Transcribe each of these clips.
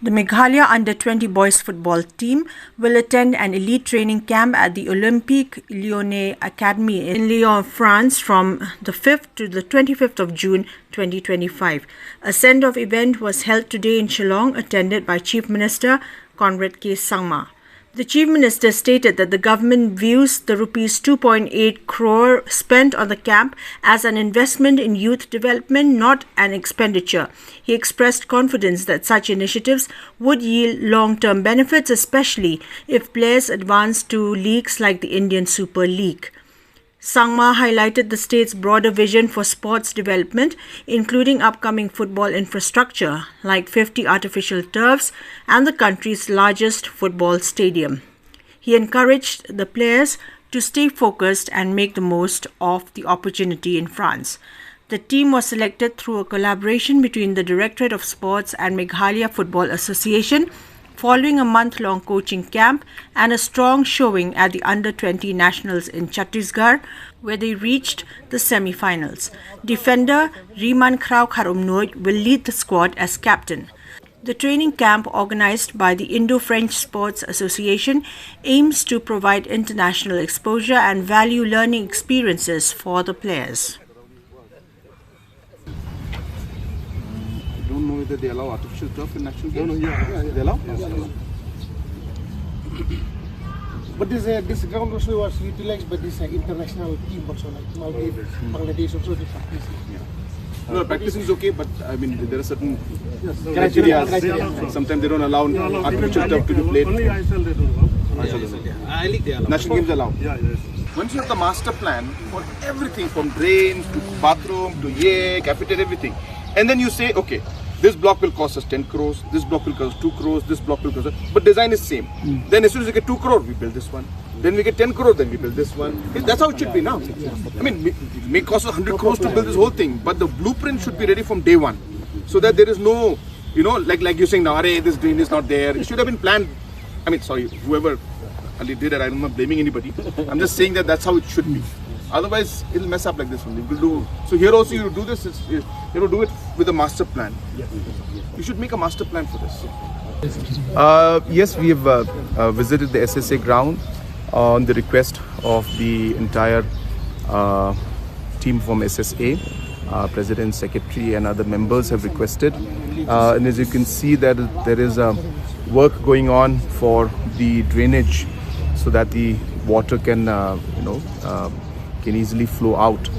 The Meghalaya U-20 boys football team will attend an elite training camp at the Olympique Lyonnais Academy in Lyon, France from the 5th to the 25th of June 2025. A send-off event was held today in Shillong, attended by Chief Minister Conrad K. Sangma. The Chief Minister stated that the government views the Rs 2.8 crore spent on the camp as an investment in youth development, not an expenditure. He expressed confidence that such initiatives would yield long-term benefits, especially if players advance to leagues like the Indian Super League. Sangma highlighted the state's broader vision for sports development, including upcoming football infrastructure like 50 artificial turfs and the country's largest football stadium. He encouraged the players to stay focused and make the most of the opportunity in France. The team was selected through a collaboration between the Directorate of Sports and Meghalaya Football Association, following a month-long coaching camp and a strong showing at the Under-20 Nationals in Chhattisgarh, where they reached the semi-finals. Defender Riman Krau Kharumnoy will lead the squad as captain. The training camp, organized by the Indo-French Sports Association, aims to provide international exposure and value learning experiences for the players. I don't know whether they allow artificial turf in national games. They allow? Yes. But this ground also was utilized by this international team also, like Maldives, Bangladesh also. No, practicing is okay, but I mean there are certain criteria. Sometimes they don't allow artificial turf to be played. Only ISL they don't allow. National games allow. Yeah, yes. Once you have the master plan for everything from drains to bathroom to cafeteria, everything, and then you say, okay, this block will cost us 10 crores, this block will cost 2 crores, this block will cost us, but design is same. Then as soon as we get 2 crore, we build this one. Then we get 10 crore, then we build this one. That's how it should be now. I mean, it may cost 100 crores to build this whole thing, but the blueprint should be ready from day one. So that there is no, like you're saying now, this drain is not there. It should have been planned. I mean, sorry, whoever did it, I'm not blaming anybody. I'm just saying that that's how it should be. Otherwise, it'll mess up like this only. So here also you do this, do it with a master plan. You should make a master plan for this. Yes, we have visited the SSA ground on the request of the entire team from SSA. President, Secretary and other members have requested. And as you can see, that there is work going on for the drainage so that the water can, can easily flow out.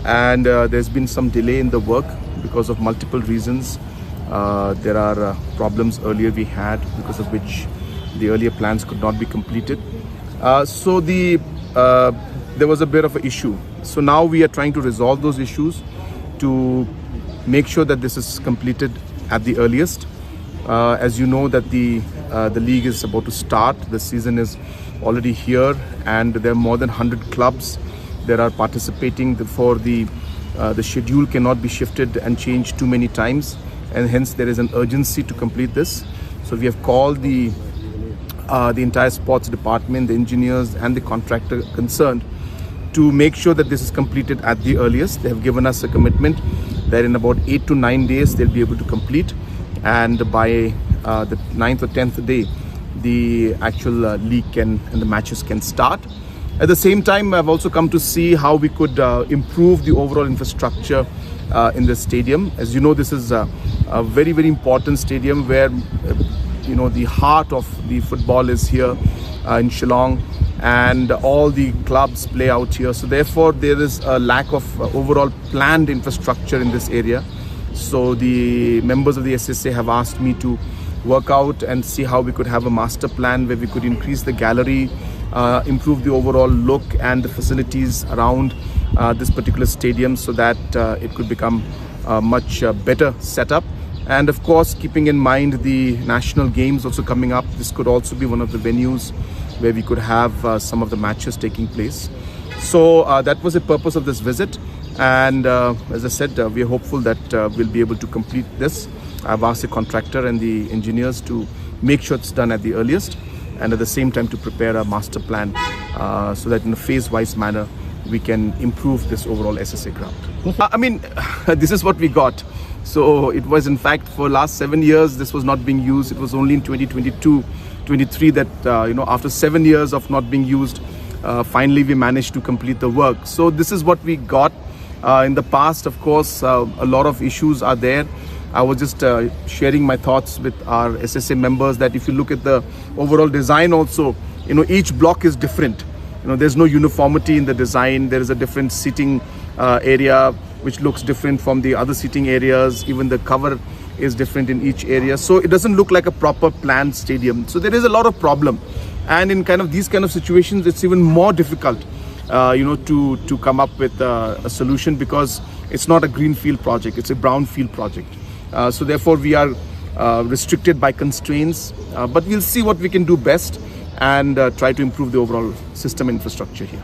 And there's been some delay in the work because of multiple reasons. There are problems earlier we had because of which the earlier plans could not be completed. So there was a bit of an issue. So now we are trying to resolve those issues to make sure that this is completed at the earliest. As you know that the league is about to start. The season is already here and there are more than 100 clubs that are participating. For the schedule cannot be shifted and changed too many times, and hence there is an urgency to complete this. So we have called the entire sports department, the engineers and the contractor concerned to make sure that this is completed at the earliest. They have given us a commitment that in about 8 to 9 days they'll be able to complete, and by the 9th or 10th day the actual league and the matches can start. At the same time, I've also come to see how we could improve the overall infrastructure in the stadium. As you know, this is a very, very important stadium where the heart of the football is here in Shillong, and all the clubs play out here. So therefore, there is a lack of overall planned infrastructure in this area. So the members of the SSA have asked me to work out and see how we could have a master plan where we could increase the gallery, improve the overall look and the facilities around this particular stadium so that it could become a much better setup. And of course, keeping in mind the national games also coming up, this could also be one of the venues where we could have some of the matches taking place. So that was the purpose of this visit. And as I said, we are hopeful that we'll be able to complete this. I've asked the contractor and the engineers to make sure it's done at the earliest, and at the same time to prepare a master plan so that in a phase-wise manner we can improve this overall SSA ground. I mean, this is what we got. So it was, in fact, for last 7 years, this was not being used. It was only in 2022-23 that, after 7 years of not being used, finally we managed to complete the work. So this is what we got. In the past, of course, a lot of issues are there. I was just sharing my thoughts with our SSA members that if you look at the overall design also, each block is different. There's no uniformity in the design. There is a different seating area which looks different from the other seating areas. Even the cover is different in each area. So it doesn't look like a proper planned stadium. So there is a lot of problem. And in these kind of situations, it's even more difficult, to come up with a solution, because it's not a greenfield project, it's a brownfield project. So therefore we are restricted by constraints, but we'll see what we can do best and try to improve the overall system infrastructure here.